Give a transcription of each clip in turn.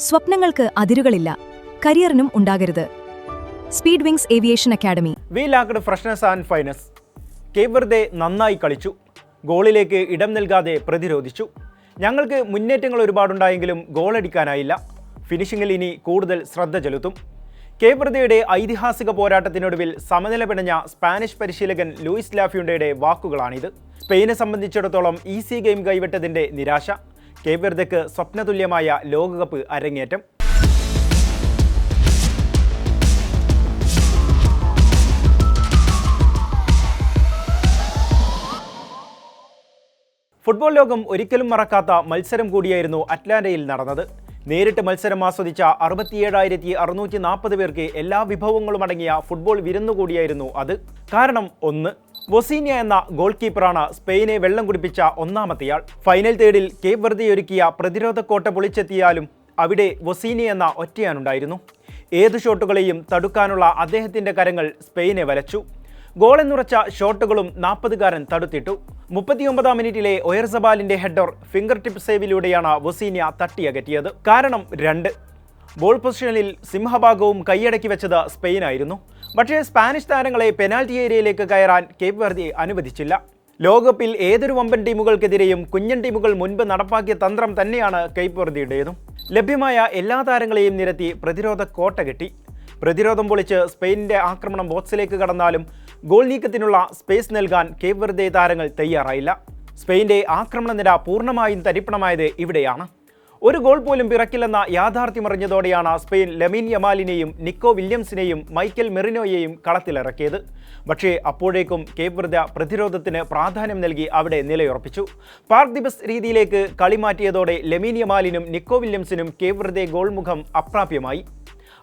സ്വപ്നങ്ങൾക്ക് അതിരുകളില്ല, കരിയറിനും ഉണ്ടാകരുത്. Speed wings aviation academy. We lacked freshness and finesse. Cape Verde നന്നായി കളിച്ചു, ഗോളിലേക്ക് ഇടം നൽകാതെ പ്രതിരോധിച്ചു. ഞങ്ങൾക്ക് മുന്നേറ്റങ്ങൾ ഒരുപാടുണ്ടായെങ്കിലും ഗോളടിക്കാനായില്ല. ഫിനിഷിംഗിൽ ഇനി കൂടുതൽ ശ്രദ്ധ ചെലുത്തും. കേപ്പ് വെർദെയുടെ ഐതിഹാസിക പോരാട്ടത്തിനൊടുവിൽ സമനില പിണഞ്ഞ സ്പാനിഷ് പരിശീലകൻ ലൂയിസ് ലാഫ്യൂണ്ടയുടെ വാക്കുകളാണിത്. സ്പെയിനെ സംബന്ധിച്ചിടത്തോളം ഈസി ഗെയിം കൈവിട്ടതിൻ്റെ നിരാശ. കേപ്പ് വെർദെക്ക് സ്വപ്നതുല്യമായ ലോകകപ്പ് അരങ്ങേറ്റം. ഫുട്ബോൾ ലോകം ഒരിക്കലും മറക്കാത്ത മത്സരം കൂടിയായിരുന്നു അറ്റ്ലാന്റയിൽ നടന്നത്. നേരിട്ട് മത്സരം ആസ്വദിച്ച 67,640 പേർക്ക് എല്ലാ വിഭവങ്ങളും അടങ്ങിയ ഫുട്ബോൾ വിരുന്നുകൂടിയായിരുന്നു അത്. കാരണം ഒന്ന്, വൊസീന്യ എന്ന ഗോൾ കീപ്പറാണ് സ്പെയിനെ വെള്ളം കുടിപ്പിച്ച ഒന്നാമത്തെയാൾ. ഫൈനൽ തേർഡിൽ കേപ്പ് വെർദെ ഒരുക്കിയ പ്രതിരോധ കോട്ട പൊളിച്ചെത്തിയാലും അവിടെ വൊസീന്യ എന്ന ഒറ്റയാനുണ്ടായിരുന്നു. ഏതു ഷോട്ടുകളെയും തടുക്കാനുള്ള അദ്ദേഹത്തിൻ്റെ കരങ്ങൾ സ്പെയിനെ വലച്ചു. ഗോളെന്നുറച്ച ഷോട്ടുകളും 40-കാരൻ തടുത്തിട്ടു. 39-ാം മിനിറ്റിലെ ഒയർസബാലിന്റെ ഹെഡർ ഫിംഗർ ടിപ്പ് സേവിലൂടെയാണ് വൊസീന്യ തട്ടിയകറ്റിയത്. കാരണം 2, ബോൾ പൊസിഷനിൽ സിംഹഭാഗവും കൈയടക്കി വെച്ചത് സ്പെയിനായിരുന്നു. പക്ഷേ സ്പാനിഷ് താരങ്ങളെ പെനാൽറ്റി ഏരിയയിലേക്ക് കയറാൻ കേപ്പ് വെർദെ അനുവദിച്ചില്ല. ലോകകപ്പിൽ ഏതൊരു വമ്പൻ ടീമുകൾക്കെതിരെയും കുഞ്ഞൻ ടീമുകൾ മുൻപ് നടപ്പാക്കിയ തന്ത്രം തന്നെയാണ് കേപ്പ് വെർദെയുടേതും. ലഭ്യമായ എല്ലാ താരങ്ങളെയും നിരത്തി പ്രതിരോധ കോട്ട കെട്ടി. പ്രതിരോധം പൊളിച്ച് സ്പെയിനിന്റെ ആക്രമണം ബോക്സിലേക്ക് കടന്നാലും ഗോൾ നീക്കത്തിനുള്ള സ്പേസ് നൽകാൻ കേപ്പ് വെർദെ താരങ്ങൾ തയ്യാറായില്ല. സ്പെയിന്റെ ആക്രമണ നിര പൂർണ്ണമായും തരിപ്പണമായത് ഇവിടെയാണ്. ഒരു ഗോൾ പോലും പിറക്കില്ലെന്ന യാഥാർത്ഥ്യമറിഞ്ഞതോടെയാണ് സ്പെയിൻ ലമീൻ യമാലിനെയും നിക്കോ വില്യംസിനെയും മൈക്കൽ മെറിനോയെയും കളത്തിലിറക്കിയത്. പക്ഷേ അപ്പോഴേക്കും കേപ്പ് വെർദെ പ്രതിരോധത്തിന് പ്രാധാന്യം നൽകി അവിടെ നിലയുറപ്പിച്ചു. പാർക്ക് ദി ബസ് രീതിയിലേക്ക് കളി മാറ്റിയതോടെ ലമീൻ യമാലിനും നിക്കോ വില്യംസിനും കേപ്പ് വെർദെ ഗോൾ മുഖം അപ്രാപ്യമായി.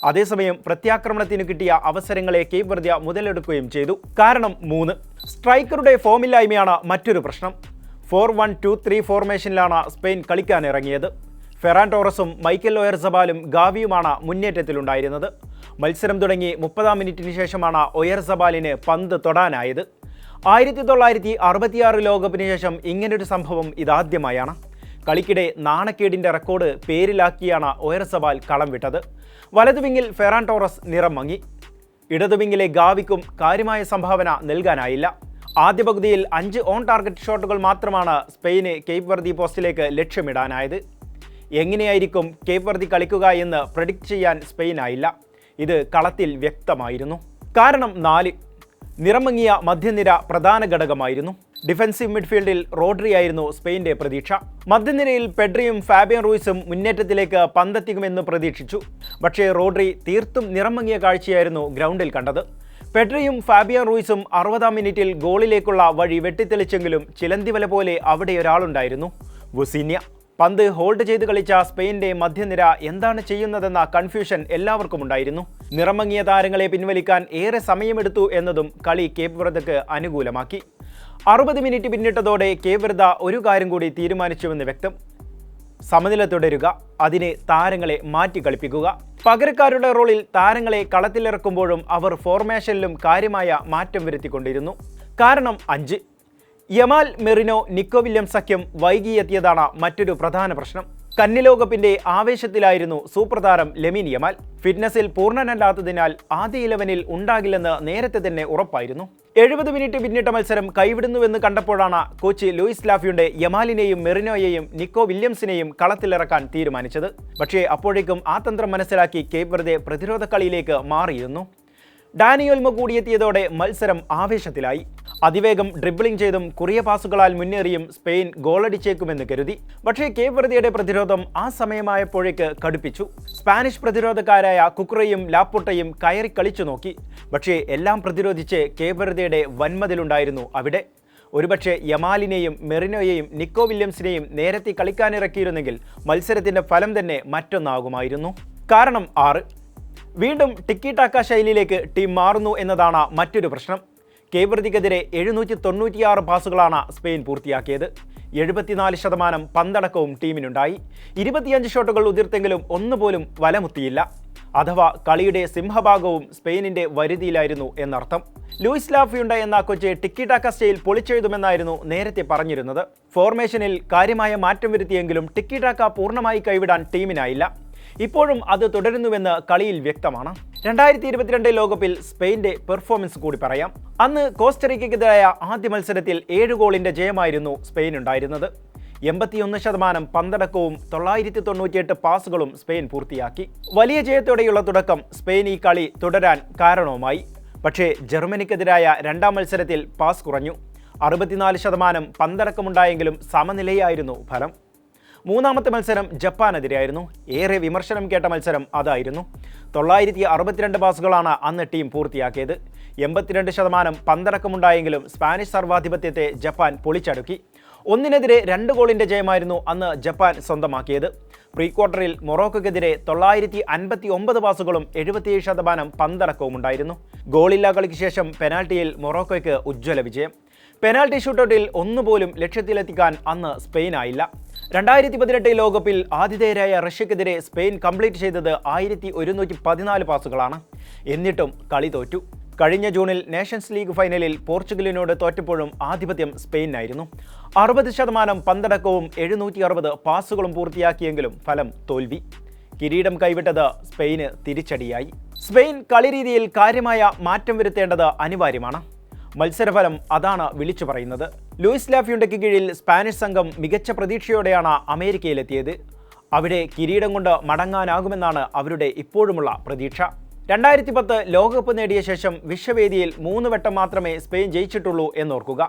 അതേസമയം പ്രത്യാക്രമണത്തിന് കിട്ടിയ അവസരങ്ങളെ കേപ്പ് വെർദെ മുതലെടുക്കുകയും ചെയ്തു. കാരണം 3, സ്ട്രൈക്കറുടെ ഫോമില്ലായ്മയാണ് മറ്റൊരു പ്രശ്നം. 4-1-2-3 ഫോർമേഷനിലാണ് സ്പെയിൻ കളിക്കാനിറങ്ങിയത്. ഫെറാൻ ടോറസും മൈക്കൽ ഒയർസബാലും ഗാവിയുമാണ് മുന്നേറ്റത്തിലുണ്ടായിരുന്നത്. മത്സരം തുടങ്ങി 30-ാം മിനിറ്റിന് ശേഷമാണ് ഒയർസബാലിന് പന്ത് തൊടാനായത്. 1966 ലോകകപ്പിന് ശേഷം ഇങ്ങനൊരു സംഭവം ഇതാദ്യമായാണ്. കളിക്കിടെ നാണക്കേടിൻ്റെ റെക്കോർഡ് പേരിലാക്കിയാണ് ഒയർസബാൽ കളം വിട്ടത്. വലതുവിങ്ങിൽ ഫെറാൻ ടോറസ് നിറം മങ്ങി. ഇടതുവിങ്ങിലെ ഗാവിക്കും കാര്യമായ സംഭാവന നൽകാനായില്ല. ആദ്യ പകുതിയിൽ 5 ഓൺ ടാർഗറ്റ് ഷോട്ടുകൾ മാത്രമാണ് സ്പെയിന് കേപ്പ് വെർദെ പോസ്റ്റിലേക്ക് ലക്ഷ്യമിടാനായത്. എങ്ങനെയായിരിക്കും കേപ്പ് വെർദെ കളിക്കുക എന്ന് പ്രഡിക്റ്റ് ചെയ്യാൻ സ്പെയിനായില്ല. ഇത് കളത്തിൽ വ്യക്തമായിരുന്നു. കാരണം 4, നിറമങ്ങിയ മധ്യനിര പ്രധാന ഘടകമായിരുന്നു. ഡിഫൻസീവ് മിഡ്ഫീൽഡിൽ റോഡ്രി ആയിരുന്നു സ്പെയിൻ്റെ പ്രതീക്ഷ. മധ്യനിരയിൽ പെഡ്രിയും ഫാബിയൻ റൂയിസും മുന്നേറ്റത്തിലേക്ക് പന്തെത്തിക്കുമെന്ന് പ്രതീക്ഷിച്ചു. പക്ഷേ റോഡ്രി തീർത്തും നിറമങ്ങിയ കാഴ്ചയായിരുന്നു ഗ്രൗണ്ടിൽ കണ്ടത്. പെഡ്രിയും ഫാബിയൻ റൂയിസും 60-ാം മിനിറ്റിൽ ഗോളിലേക്കുള്ള വഴി വെട്ടിത്തെളിച്ചെങ്കിലും ചിലന്തിവല പോലെ അവിടെ ഒരാളുണ്ടായിരുന്നു, വൊസീന്യ. പന്ത് ഹോൾഡ് ചെയ്ത് കളിച്ച സ്പെയിൻ്റെ മധ്യനിര എന്താണ് ചെയ്യുന്നതെന്ന കൺഫ്യൂഷൻ എല്ലാവർക്കും ഉണ്ടായിരുന്നു. നിറമങ്ങിയ താരങ്ങളെ പിൻവലിക്കാൻ ഏറെ സമയമെടുത്തു എന്നതും കളി കേപ്പ് വെർദെക്ക് അനുകൂലമാക്കി. 60 മിനിറ്റ് പിന്നിട്ടതോടെ കേപ്പ് വെർദെ ഒരു കാര്യം കൂടി തീരുമാനിച്ചുവെന്ന് വ്യക്തം. സമനില തുടരുക, അതിനെ താരങ്ങളെ മാറ്റി കളിപ്പിക്കുക. പകരക്കാരുടെ റോളിൽ താരങ്ങളെ കളത്തിലിറക്കുമ്പോഴും അവർ ഫോർമേഷനിലും കാര്യമായ മാറ്റം വരുത്തിക്കൊണ്ടിരുന്നു. കാരണം 5, യമാൽ മെറിനോ നിക്കോ വില്യംസ് സഖ്യം വൈകിയെത്തിയതാണ് മറ്റൊരു പ്രധാന പ്രശ്നം. കന്നി ലോകകപ്പിന്റെ ആവേശത്തിലായിരുന്നു സൂപ്പർ താരം ലമീൻ യമാൽ. ഫിറ്റ്നസിൽ പൂർണ്ണനല്ലാത്തതിനാൽ ആദ്യ 11-ൽ ഉണ്ടാകില്ലെന്ന് നേരത്തെ തന്നെ ഉറപ്പായിരുന്നു. 70 മിനിറ്റ് പിന്നിട്ട മത്സരം കൈവിടുന്നുവെന്ന് കണ്ടപ്പോഴാണ് കോച്ച് ലൂയിസ് ലാഫ്യൂണ്ടെ യമാലിനെയും മെറിനോയെയും നിക്കോ വില്യംസിനെയും കളത്തിലിറക്കാൻ തീരുമാനിച്ചത്. പക്ഷേ അപ്പോഴേക്കും ആ തന്ത്രം മനസ്സിലാക്കി കേപ്പ് വെർദെ പ്രതിരോധ കളിയിലേക്ക് മാറിയിരുന്നു. ഡാനി ഓൾമോ കൂടിയെത്തിയതോടെ മത്സരം ആവേശത്തിലായി. അതിവേഗം ഡ്രിബ്ലിംഗ് ചെയ്തും കുറിയ പാസുകളാൽ മുന്നേറിയും സ്പെയിൻ ഗോളടിച്ചേക്കുമെന്ന് കരുതി. പക്ഷേ കേപ്പ് വെർദെയുടെ പ്രതിരോധം ആ സമയമായപ്പോഴേക്ക് കടുപ്പിച്ചു. സ്പാനിഷ് പ്രതിരോധക്കാരായ കുക്കുറയും ലാപ്പോട്ടയും കയറി കളിച്ചു നോക്കി. പക്ഷേ എല്ലാം പ്രതിരോധിച്ച് കേപ്പ് വെർദെയുടെ വൻമതിലുണ്ടായിരുന്നു അവിടെ. ഒരുപക്ഷെ യമാലിനെയും മെറിനോയെയും നിക്കോ വില്യംസിനെയും നേരത്തെ കളിക്കാനിറക്കിയിരുന്നെങ്കിൽ മത്സരത്തിൻ്റെ ഫലം തന്നെ മറ്റൊന്നാകുമായിരുന്നു. കാരണം 6, വീണ്ടും ടിക്കി ടാക്ക ശൈലിയിലേക്ക് ടീം മാറുന്നു എന്നതാണ് മറ്റൊരു പ്രശ്നം. കേപ്പ് വെർദെക്കെതിരെ 796 പാസുകളാണ് സ്പെയിൻ പൂർത്തിയാക്കിയത്. 74% പന്തടക്കവും ടീമിനുണ്ടായി. 25 ഷോട്ടുകൾ ഉതിർത്തെങ്കിലും ഒന്നുപോലും വലമുത്തിയില്ല. അഥവാ കളിയുടെ സിംഹഭാഗവും സ്പെയിനിന്റെ വരുതിയിലായിരുന്നു എന്നർത്ഥം. ലൂയിസ് ലാഫ്യൂണ്ടെ എന്ന കോച്ച് ടിക്കി ടാക്ക സ്റ്റൈൽ പൊളിച്ചെഴുതുമെന്നായിരുന്നു നേരത്തെ പറഞ്ഞിരുന്നത്. ഫോർമേഷനിൽ കാര്യമായ മാറ്റം വരുത്തിയെങ്കിലും ടിക്കി ടാക്ക പൂർണ്ണമായി കൈവിടാൻ ടീമിനായില്ല. ഇപ്പോഴും അത് തുടരുന്നുവെന്ന് കളിയിൽ വ്യക്തമാണ്. 2022 ലോകകപ്പിൽ സ്പെയിന്റെ പെർഫോമൻസ് കൂടി പറയാം. അന്ന് കോസ്റ്ററിക്കയ്ക്കെതിരായ ആദ്യ മത്സരത്തിൽ 7 ഗോളിന്റെ ജയമായിരുന്നു സ്പെയിനുണ്ടായിരുന്നത്. 81% പന്തടക്കവും 998 പാസുകളും സ്പെയിൻ പൂർത്തിയാക്കി. വലിയ ജയത്തോടെയുള്ള തുടക്കം സ്പെയിൻ ഈ കളി തുടരാൻ കാരണവുമായി. പക്ഷേ ജർമ്മനിക്കെതിരായ രണ്ടാം മത്സരത്തിൽ പാസ് കുറഞ്ഞു. 64% പന്തടക്കമുണ്ടായെങ്കിലും സമനിലയായിരുന്നു ഫലം. മൂന്നാമത്തെ മത്സരം ജപ്പാനെതിരെയായിരുന്നു. ഏറെ വിമർശനം കേട്ട മത്സരം അതായിരുന്നു. 962 പാസുകളാണ് അന്ന് ടീം പൂർത്തിയാക്കിയത്. 82% പന്തടക്കമുണ്ടായെങ്കിലും സ്പാനിഷ് സർവാധിപത്യത്തെ ജപ്പാൻ പൊളിച്ചടുക്കി. 1-നെതിരെ 2 ഗോളിന്റെ ജയമായിരുന്നു അന്ന് ജപ്പാൻ സ്വന്തമാക്കിയത്. പ്രീ ക്വാർട്ടറിൽ മൊറോക്കോയ്ക്കെതിരെ 959 പാസുകളും 77% പന്തടക്കവും ഉണ്ടായിരുന്നു. ഗോളില്ലാ കളിക്ക് ശേഷം പെനാൽറ്റിയിൽ മൊറോക്കോയ്ക്ക് ഉജ്ജ്വല വിജയം. പെനാൽറ്റി ഷൂട്ടൗട്ടിൽ ഒന്നുപോലും ലക്ഷ്യത്തിലെത്തിക്കാൻ അന്ന് സ്പെയിനായില്ല. 2018 ലോകകപ്പിൽ ആതിഥേയരായ റഷ്യക്കെതിരെ സ്പെയിൻ കംപ്ലീറ്റ് ചെയ്തത് 1114 പാസുകളാണ്. എന്നിട്ടും കളി തോറ്റു. കഴിഞ്ഞ ജൂണിൽ നേഷൻസ് ലീഗ് ഫൈനലിൽ പോർച്ചുഗലിനോട് തോറ്റപ്പോഴും ആധിപത്യം സ്പെയിനായിരുന്നു. 60% പന്തടക്കവും 760 പാസുകളും പൂർത്തിയാക്കിയെങ്കിലും ഫലം തോൽവി. കിരീടം കൈവിട്ടത് സ്പെയിന് തിരിച്ചടിയായി. സ്പെയിൻ കളിരീതിയിൽ കാര്യമായ മാറ്റം വരുത്തേണ്ടത് അനിവാര്യമാണ്. മത്സരഫലം അതാണ് വിളിച്ചു പറയുന്നത്. ലൂയിസ് ലാഫ്യൂണ്ടയ്ക്ക് കീഴിൽ സ്പാനിഷ് സംഘം മികച്ച പ്രതീക്ഷയോടെയാണ് അമേരിക്കയിലെത്തിയത്. അവിടെ കിരീടം കൊണ്ട് മടങ്ങാനാകുമെന്നാണ് അവരുടെ ഇപ്പോഴുമുള്ള പ്രതീക്ഷ. 2010 ലോകകപ്പ് നേടിയ ശേഷം വിശ്വവേദിയിൽ 3 വട്ടം മാത്രമേ സ്പെയിൻ ജയിച്ചിട്ടുള്ളൂ എന്നോർക്കുക.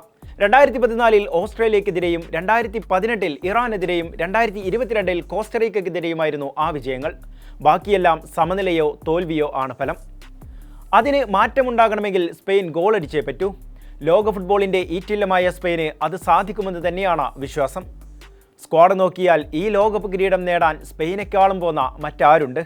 2014 ഓസ്ട്രേലിയക്കെതിരെയും 2018 ഇറാനെതിരെയും 2022 കോസ്റ്ററിക്കയ്ക്കെതിരെയുമായിരുന്നു ആ വിജയങ്ങൾ. ബാക്കിയെല്ലാം സമനിലയോ തോൽവിയോ ആണ് ഫലം. അതിന് മാറ്റമുണ്ടാകണമെങ്കിൽ സ്പെയിൻ ഗോളടിച്ചേ പറ്റൂ. ലോക ഫുട്ബോളിൻ്റെ ഈറ്റില്ലമായ സ്പെയിന് അത് സാധിക്കുമെന്ന് തന്നെയാണ് വിശ്വാസം. സ്ക്വാഡ് നോക്കിയാൽ ഈ ലോകകപ്പ് കിരീടം നേടാൻ സ്പെയിനേക്കാളും പോന്ന മറ്റാരുണ്ട്?